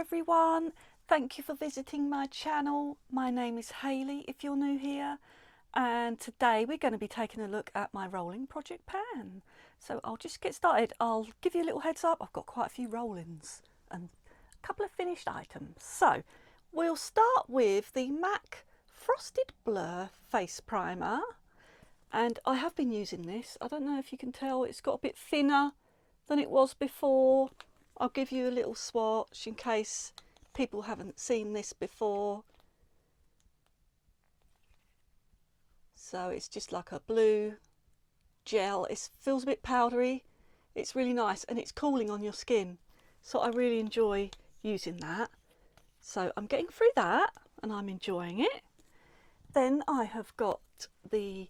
everyone, thank you for visiting my channel. My name is Hayley if you're new here, and today we're going to be taking a look at my rolling project pan. So I'll just get started. I'll give you a little heads up, I've got quite a few roll-ins and a couple of finished items. So we'll start with the MAC Frosted Blur Face Primer, and I have been using this. I don't know if you can tell, it's got a bit thinner than it was before. I'll give you a little swatch in case people haven't seen this before. So it's just like a blue gel. It feels a bit powdery. It's really nice and it's cooling on your skin. So I really enjoy using that. So I'm getting through that and I'm enjoying it. Then I have got the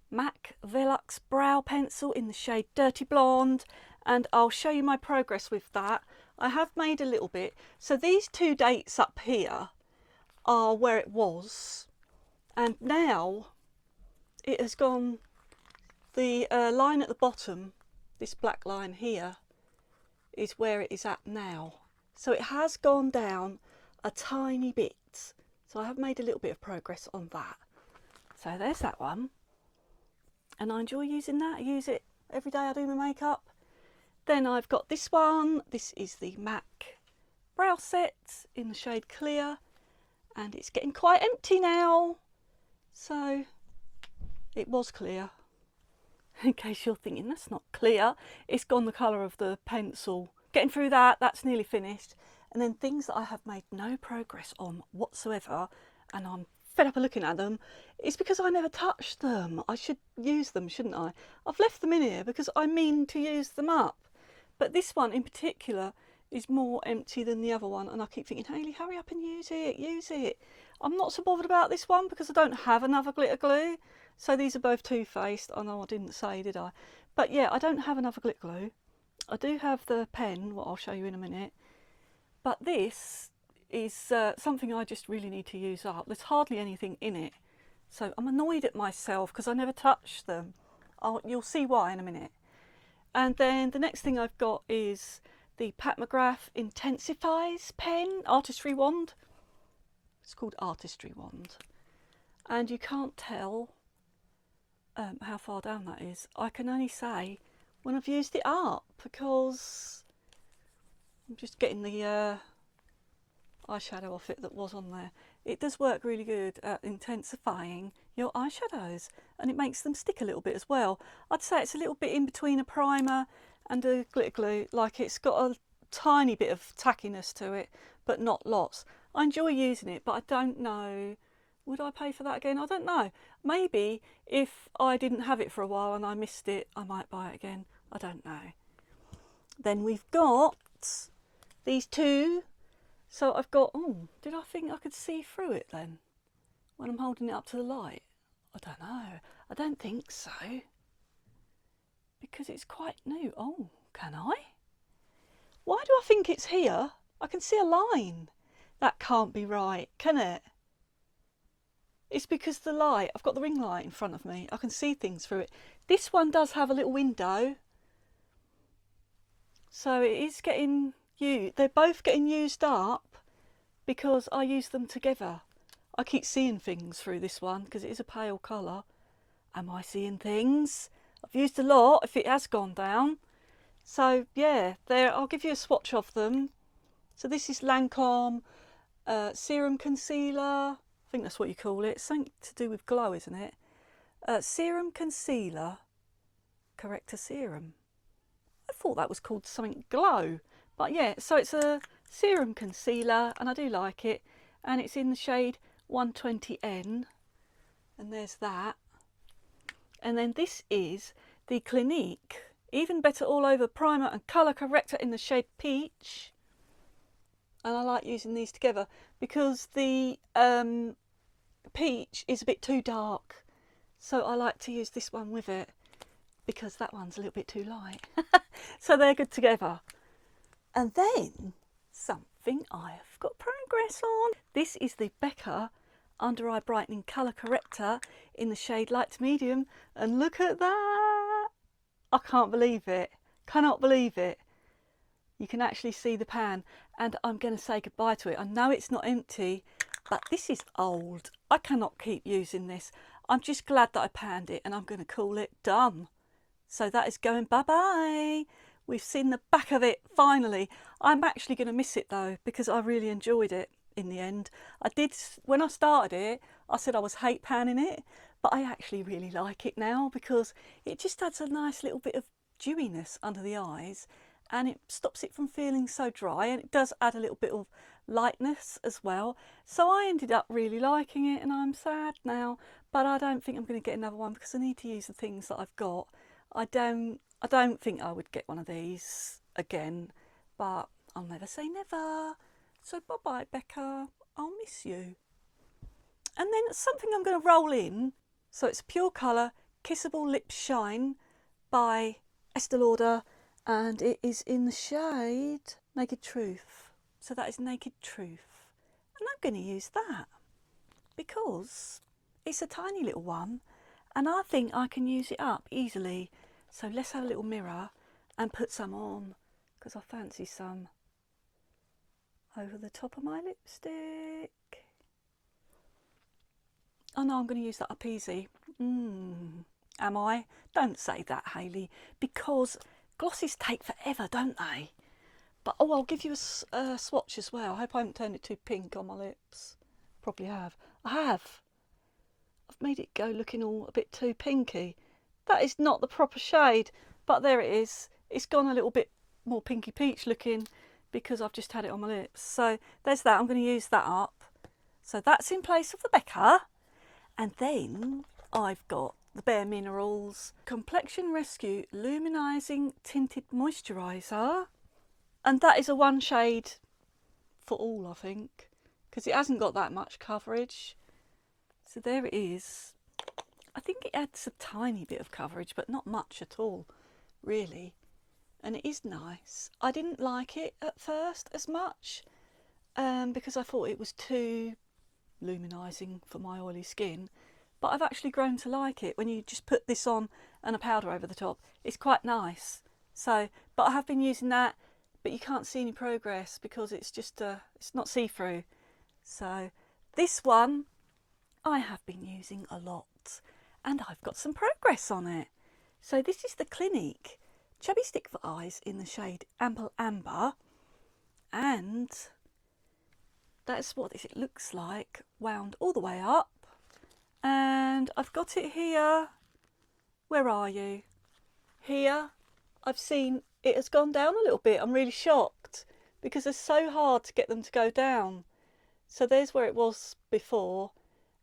MAC Deluxe Brow Pencil in the shade Dirty Blonde, and I'll show you my progress with that. I have made a little bit. So these two dates up here are where it was, and now it has gone, the line at the bottom, this black line here, is where it is at now. So it has gone down a tiny bit. So I have made a little bit of progress on that. So there's that one. And I enjoy using that. I use it every day I do my makeup. Then I've got this one. This is the MAC Brow Set in the shade Clear. And it's getting quite empty now. So it was clear. In case you're thinking, that's not clear. It's gone the colour of the pencil. Getting through that, that's nearly finished. And then things that I have made no progress on whatsoever, and I'm fed up of looking at them, it's because I never touched them. I should use them, shouldn't I? I've left them in here because I mean to use them up. But this one in particular is more empty than the other one, and I keep thinking, Hayley, hurry up and use it, use it. I'm not so bothered about this one because I don't have another glitter glue. So these are both Too Faced. I know I didn't say, did I? But yeah, I don't have another glitter glue. I do have the pen, what I'll show you in a minute. But this is something I just really need to use up. There's hardly anything in it. So I'm annoyed at myself because I never touched them. You'll see why in a minute. And then the next thing I've got is the Pat McGrath Intensifies pen, Artistry Wand. It's called Artistry Wand. And you can't tell how far down that is. I can only say when I've used it up because I'm just getting the eyeshadow off it that was on there. It does work really good at intensifying your eyeshadows, and it makes them stick a little bit as well. I'd say it's a little bit in between a primer and a glitter glue. Like, it's got a tiny bit of tackiness to it, but not lots. I enjoy using it, but I don't know, would I pay for that again? I don't know. Maybe if I didn't have it for a while and I missed it, I might buy it again. I don't know. Then we've got these two. So I've got, oh, did I think I could see through it then when I'm holding it up to the light? I don't know. I don't think so because it's quite new. Oh, can I? Why do I think it's here? I can see a line. That can't be right, can it? It's because the light, I've got the ring light in front of me. I can see things through it. This one does have a little window. So it is getting used. They're both getting used up because I use them together. I keep seeing things through this one because it is a pale colour. Am I seeing things? I've used a lot if it has gone down. So yeah, there, I'll give you a swatch of them. So this is Lancôme Serum Concealer. I think that's what you call it. Something to do with glow, isn't it? Serum Concealer Corrector Serum. I thought that was called something glow. But yeah, so it's a serum concealer and I do like it. And it's in the shade 120N. And there's that. And then this is the Clinique Even Better All Over Primer and Colour Corrector in the shade Peach. And I like using these together because the Peach is a bit too dark. So I like to use this one with it because that one's a little bit too light. So they're good together. And then something I have got progress on. This is the Becca Under Eye Brightening Colour Corrector in the shade Light to Medium. And look at that. I can't believe it. Cannot believe it. You can actually see the pan. and I'm going to say goodbye to it. I know it's not empty, but this is old. I cannot keep using this. I'm just glad that I panned it, and I'm going to call it done. So that is going bye-bye. We've seen the back of it finally. I'm actually going to miss it though, because I really enjoyed it in the end. I did, when I started it, I said I was hate panning it, but I actually really like it now because it just adds a nice little bit of dewiness under the eyes, and it stops it from feeling so dry, and it does add a little bit of lightness as well. So I ended up really liking it, and I'm sad now, but I don't think I'm going to get another one because I need to use the things that I've got. I don't think I would get one of these again, but I'll never say never. So bye-bye, Becca. I'll miss you. And then something I'm going to roll in. So it's Pure Colour Kissable Lip Shine by Estee Lauder, and it is in the shade Naked Truth. So that is Naked Truth. And I'm going to use that because it's a tiny little one, and I think I can use it up easily. So let's have a little mirror and put some on, because I fancy some over the top of my lipstick. Oh no, I'm going to use that up easy. Am I? Don't say that, Hayley, because glosses take forever, don't they? But oh, I'll give you a swatch as well. I hope I haven't turned it too pink on my lips. Probably have. I have. I've made it go looking all a bit too pinky. That is not the proper shade, but there it is. It's gone a little bit more pinky peach looking because I've just had it on my lips. So there's that. I'm going to use that up. So that's in place of the Becca. And then I've got the Bare Minerals Complexion Rescue Luminising Tinted Moisturiser. And that is a one shade for all, I think, because it hasn't got that much coverage. So there it is. I think it adds a tiny bit of coverage, but not much at all, really. And it is nice. I didn't like it at first as much because I thought it was too luminising for my oily skin. But I've actually grown to like it. When you just put this on and a powder over the top, it's quite nice. So, but I have been using that, but you can't see any progress because it's just it's not see-through. So this one I have been using a lot, and I've got some progress on it. So this is the Clinique Chubby Stick for Eyes in the shade Ample Amber, and that's what it looks like, wound all the way up. And I've got it here. Where are you? Here. I've seen it has gone down a little bit. I'm really shocked because it's so hard to get them to go down. So there's where it was before,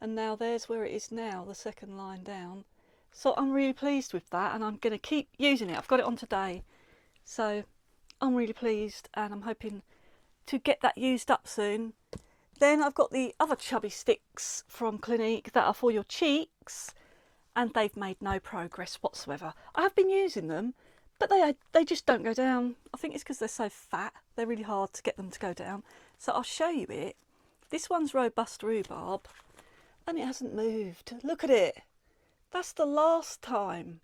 and now there's where it is now, the second line down. So I'm really pleased with that, and I'm going to keep using it. I've got it on today, so I'm really pleased, and I'm hoping to get that used up soon. Then I've got the other Chubby Sticks from Clinique that are for your cheeks, and they've made no progress whatsoever. I have been using them, but they just don't go down. I think it's because they're so fat. They're really hard to get them to go down. So I'll show you it. This one's Robust Rhubarb, and it hasn't moved. Look at it. That's the last time.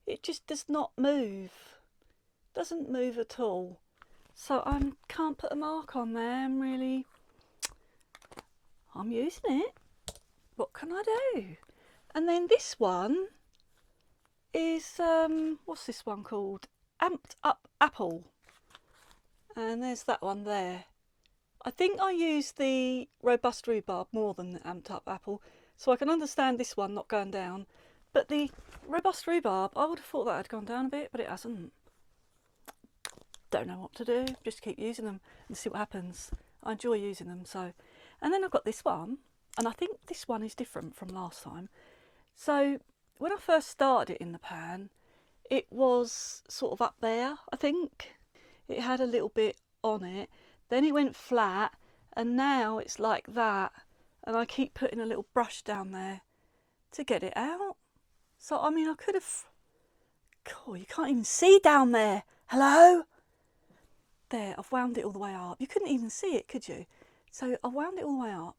It just does not move. Doesn't move at all. So I can't put a mark on there. I'm using it. What can I do? And then this one is, what's this one called? Amped Up Apple. And there's that one there. I think I use the Robust Rhubarb more than the Amped Up Apple, so I can understand this one not going down. But the Robust Rhubarb, I would have thought that had gone down a bit, but it hasn't. Don't know what to do. Just keep using them and see what happens. I enjoy using them. So, and then I've got this one, and I think this one is different from last time. So when I first started it in the pan, it was sort of up there, I think. It had a little bit on it. Then it went flat, and now it's like that. And I keep putting a little brush down there to get it out. So, I mean, I could have... Oh, you can't even see down there. Hello? There, I've wound it all the way up. You couldn't even see it, could you? So I've wound it all the way up,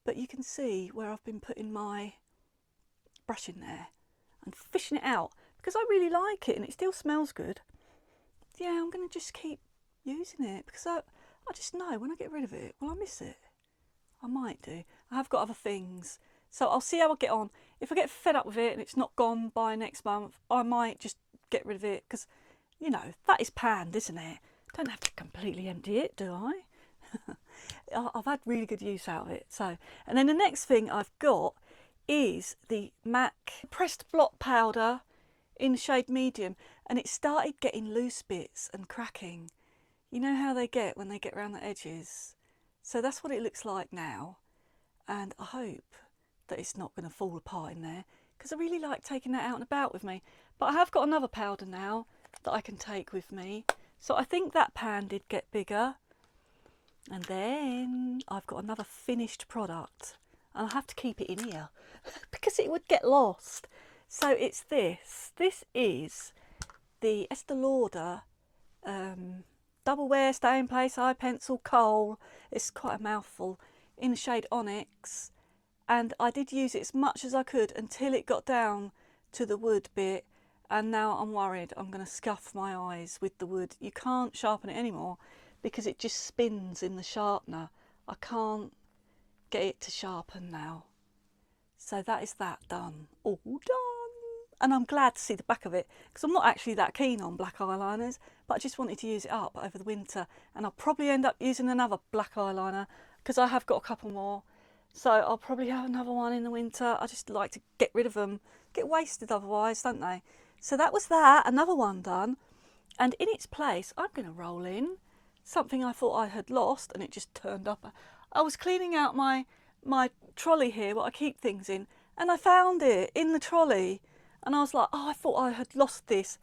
but you can see where I've been putting my brush in there and fishing it out because I really like it and it still smells good. Yeah, I'm going to just keep using it because I I just know when I get rid of it, will I miss it? I might do. I have got other things. So I'll see how I get on. If I get fed up with it and it's not gone by next month, I might just get rid of it because, you know, that is panned, isn't it? Don't have to completely empty it, do I? I've had really good use out of it. So, and then the next thing I've got is the MAC pressed blot powder in the shade medium, and it started getting loose bits and cracking. You know how they get when they get around the edges? So that's what it looks like now, and I hope that it's not going to fall apart in there because I really like taking that out and about with me. But I have got another powder now that I can take with me, so I think that pan did get bigger. And then I've got another finished product, and I have to keep it in here because it would get lost. So it's this. This is the Estee Lauder Double Wear Stay in Place Eye Pencil Khol. It's quite a mouthful, in the shade Onyx, and I did use it as much as I could until it got down to the wood bit, and now I'm worried I'm going to scuff my eyes with the wood. You can't sharpen it anymore because it just spins in the sharpener. I can't get it to sharpen now. So that is that done. All done. And I'm glad to see the back of it because I'm not actually that keen on black eyeliners, but I just wanted to use it up over the winter, and I'll probably end up using another black eyeliner because I have got a couple more. So I'll probably have another one in the winter. I just like to get rid of them. Get wasted otherwise, don't they? So that was that, another one done. And in its place, I'm going to roll in something I thought I had lost, and it just turned up. I was cleaning out my trolley here, what I keep things in, and I found it in the trolley, and I was like, oh, I thought I had lost this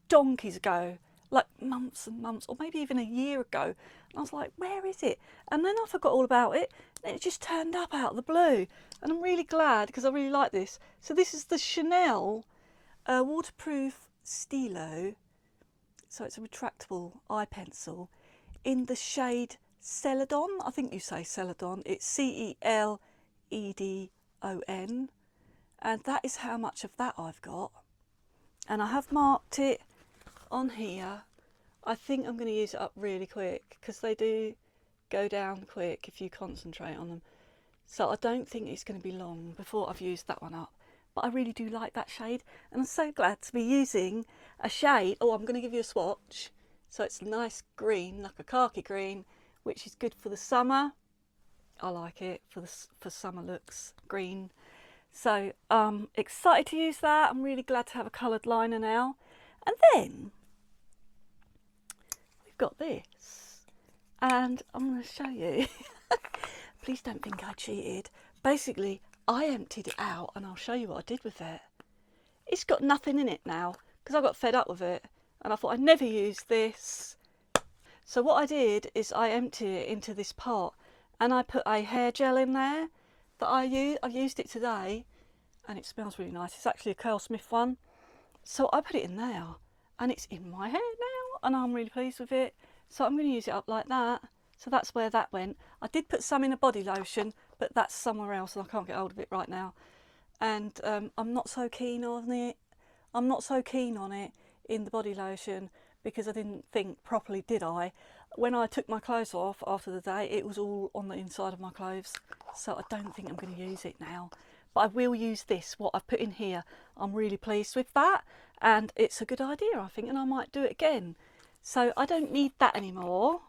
donkeys ago, like months and months, or maybe even a year ago. And I was like, where is it? And then I forgot all about it, and it just turned up out of the blue, and I'm really glad because I really like this. So this is the Chanel waterproof Stilo, so it's a retractable eye pencil in the shade Celadon. I think you say Celadon. It's Celedon, and that is how much of that I've got. And I have marked it on here. I think I'm going to use it up really quick because they do go down quick if you concentrate on them. So I don't think it's going to be long before I've used that one up. But I really do like that shade, and I'm so glad to be using a shade. Oh, I'm going to give you a swatch. So it's a nice green, like a khaki green, which is good for the summer. I like it for summer looks, green. So excited to use that. I'm really glad to have a coloured liner now. And then we've got this, and I'm going to show you. Please don't think I cheated. Basically, I emptied it out, and I'll show you what I did with it. It's got nothing in it now because I got fed up with it, and I thought I'd never use this. So what I did is I emptied it into this pot, and I put a hair gel in there that I used it today, and it smells really nice. It's actually a Curl Smith one. So I put it in there, and it's in my hair now, and I'm really pleased with it. So I'm going to use it up like that. So that's where that went. I did put some in a body lotion, but that's somewhere else, and I can't get hold of it right now. And I'm not so keen on it. I'm not so keen on it in the body lotion because I didn't think properly, did I? When I took my clothes off after the day, it was all on the inside of my clothes. So I don't think I'm going to use it now. But I will use this, what I've put in here. I'm really pleased with that, and it's a good idea, I think, and I might do it again. So I don't need that anymore.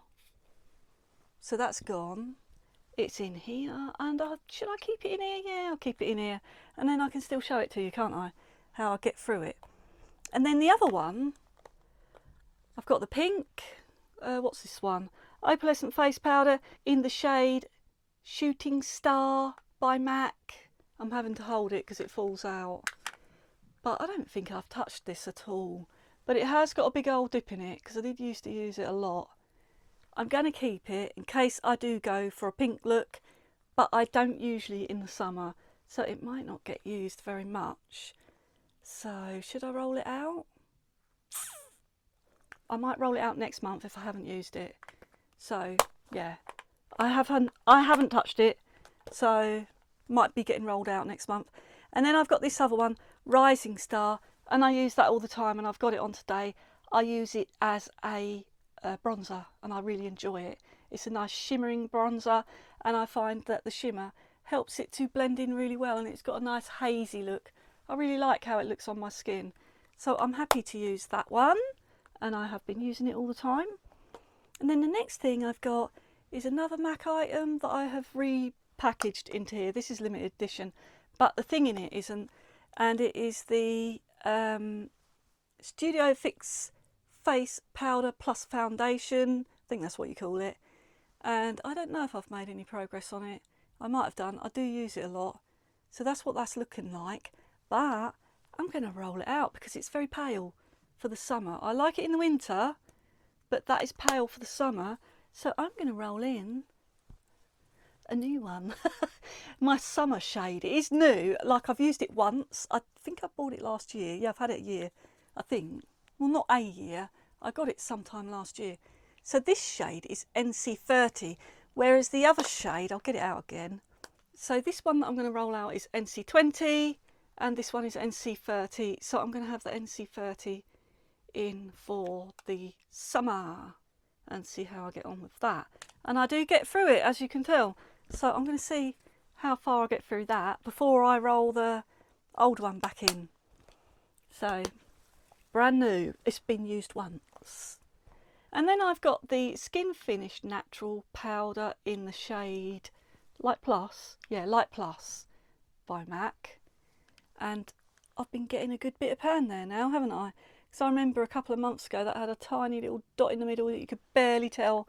So that's gone. It's in here, and should I keep it in here? Yeah, I'll keep it in here, and then I can still show it to you, can't I? How I get through it. And then the other one, I've got the pink, what's this one? Opalescent face powder in the shade Shooting Star by MAC. I'm having to hold it because it falls out, but I don't think I've touched this at all. But it has got a big old dip in it because I did used to use it a lot. I'm going to keep it in case I do go for a pink look, but I don't usually in the summer, so it might not get used very much. So should I roll it out? I might roll it out next month if I haven't used it. So yeah, I haven't touched it, so might be getting rolled out next month. And then I've got this other one, Rising Star, and I use that all the time, and I've got it on today. I use it as a bronzer, and I really enjoy it. It's a nice shimmering bronzer, and I find that the shimmer helps it to blend in really well, and it's got a nice hazy look. I really like how it looks on my skin. So I'm happy to use that one, and I have been using it all the time. And then the next thing I've got is another MAC item that I have repackaged into here. This is limited edition, but the thing in it isn't, and it is the Studio Fix Face Powder Plus Foundation. I think that's what you call it. And I don't know if I've made any progress on it. I might have done. I do use it a lot. So that's what that's looking like. But I'm going to roll it out because it's very pale for the summer. I like it in the winter, but that is pale for the summer. So I'm going to roll in a new one. My summer shade. It is new. Like, I've used it once. I think I bought it last year. Yeah, I've had it a year, I think. Well, not a year. I got it sometime last year. So this shade is NC30, whereas the other shade, I'll get it out again. So this one that I'm going to roll out is NC20, and this one is NC30. So I'm going to have the NC30 in for the summer and see how I get on with that. And I do get through it, as you can tell. So I'm going to see how far I get through that before I roll the old one back in. So brand new, it's been used once. And then I've got the Skin Finish Natural Powder in the shade Light Plus. Yeah, Light Plus by MAC. And I've been getting a good bit of pan there now, haven't I? Because I remember a couple of months ago that had a tiny little dot in the middle that you could barely tell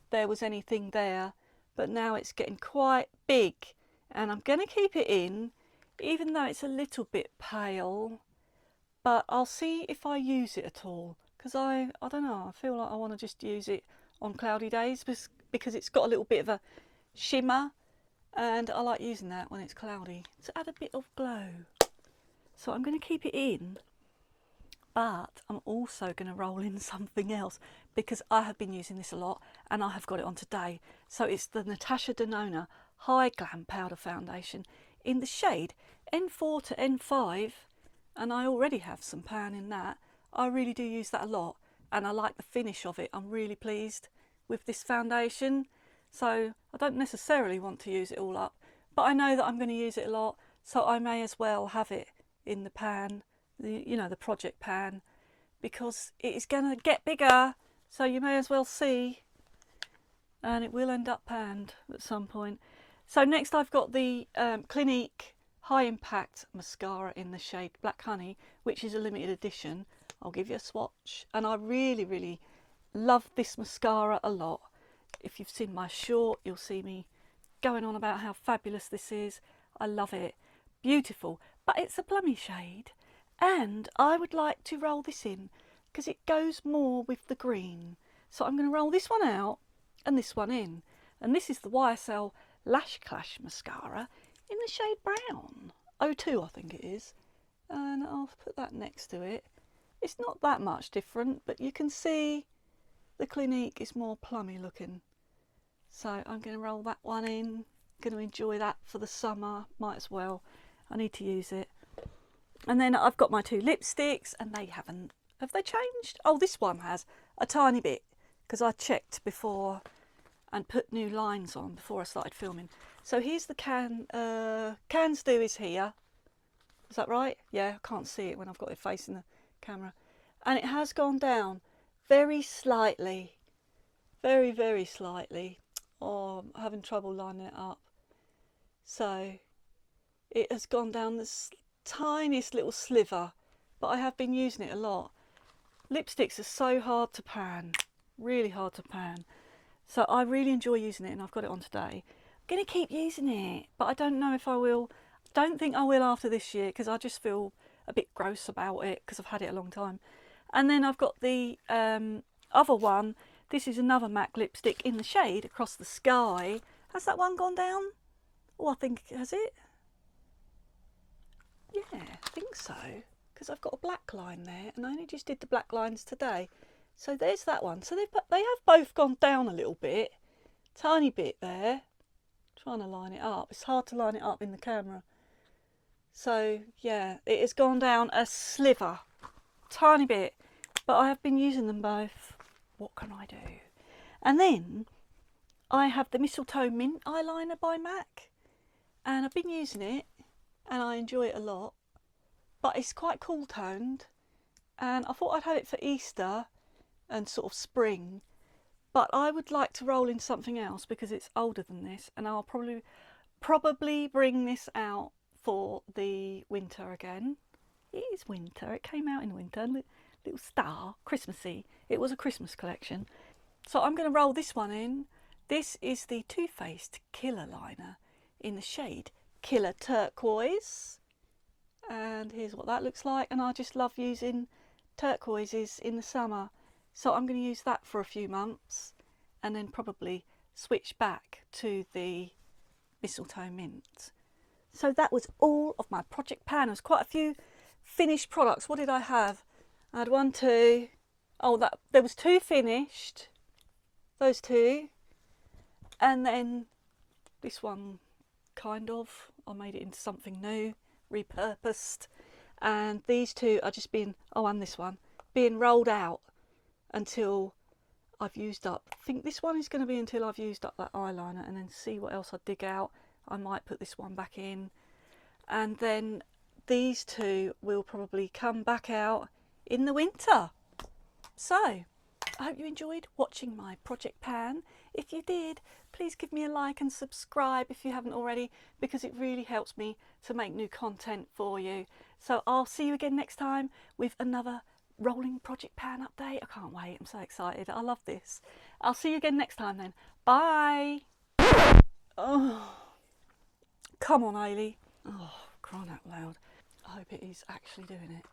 there was anything there. But now it's getting quite big. And I'm going to keep it in, even though it's a little bit pale. But I'll see if I use it at all. Because I don't know, I feel like I want to just use it on cloudy days because it's got a little bit of a shimmer, and I like using that when it's cloudy to add a bit of glow. So I'm going to keep it in, but I'm also going to roll in something else because I have been using this a lot and I have got it on today. So it's the Natasha Denona Hy-glam Powder Foundation in the shade N4 to N5, and I already have some pan in that. I really do use that a lot, and I like the finish of it. I'm really pleased with this foundation. So I don't necessarily want to use it all up, but I know that I'm going to use it a lot, so I may as well have it in the pan, the project pan, because it is going to get bigger, so you may as well see, and it will end up panned at some point. So next I've got the Clinique High Impact Mascara in the shade Black Honey, which is a limited edition. I'll give you a swatch, and I really, really love this mascara a lot. If you've seen my short, you'll see me going on about how fabulous this is. I love it. Beautiful, but it's a plummy shade, and I would like to roll this in because it goes more with the green. So I'm going to roll this one out and this one in, and this is the YSL Lash Clash Mascara in the shade Brown 02, I think it is, and I'll put that next to it. It's not that much different, but you can see the Clinique is more plummy looking. So I'm going to roll that one in. Going to enjoy that for the summer, might as well. I need to use it. And then I've got my two lipsticks, and they haven't. Have they changed? Oh, this one has a tiny bit, because I checked before and put new lines on before I started filming. So here's the Can's Do is here. Is that right? Yeah, I can't see it when I've got it facing the camera, and it has gone down very slightly, very, very slightly. Oh, I'm having trouble lining it up. So it has gone down this tiniest little sliver, but I have been using it a lot. Lipsticks are so hard to pan, really hard to pan. So I really enjoy using it, and I've got it on today. I'm going to keep using it, but I don't know if I will. Don't think I will after this year, because I just feel a bit gross about it because I've had it a long time. And then I've got the other one. This is another MAC lipstick in the shade Across the Sky. Has that one gone down? Oh, I think, has it? Yeah, I think so, because I've got a black line there, and I only just did the black lines today. So there's that one. So they have both gone down a little bit, tiny bit there. Trying to line it up. It's hard to line it up in the camera. So yeah, it has gone down a sliver, tiny bit, but I have been using them both. What can I do? And then I have the Mistletoe Mint eyeliner by MAC, and I've been using it and I enjoy it a lot, but it's quite cool toned, and I thought I'd have it for Easter and sort of spring, but I would like to roll in something else because it's older than this, and I'll probably bring this out for the winter again. It is winter, it came out in winter, little star, Christmassy. It was a Christmas collection. So I'm going to roll this one in. This is the Too Faced Killer Liner in the shade Killer Turquoise. And here's what that looks like. And I just love using turquoises in the summer. So I'm going to use that for a few months and then probably switch back to the Mistletoe Mint. So that was all of my project pan. There's quite a few finished products. What did I have? I had 1, 2. Oh, there was 2 finished. Those 2. And then this one, kind of. I made it into something new, repurposed. And these 2 are just being, oh, and this one, being rolled out until I've used up. I think this one is going to be until I've used up that eyeliner, and then see what else I dig out. I might put this one back in. And then these 2 will probably come back out in the winter. So I hope you enjoyed watching my project pan. If you did, please give me a like and subscribe if you haven't already, because it really helps me to make new content for you. So I'll see you again next time with another rolling project pan update. I can't wait, I'm so excited. I love this. I'll see you again next time then. Bye. Oh, come on, Ailey. Oh, crying out loud. I hope it is actually doing it.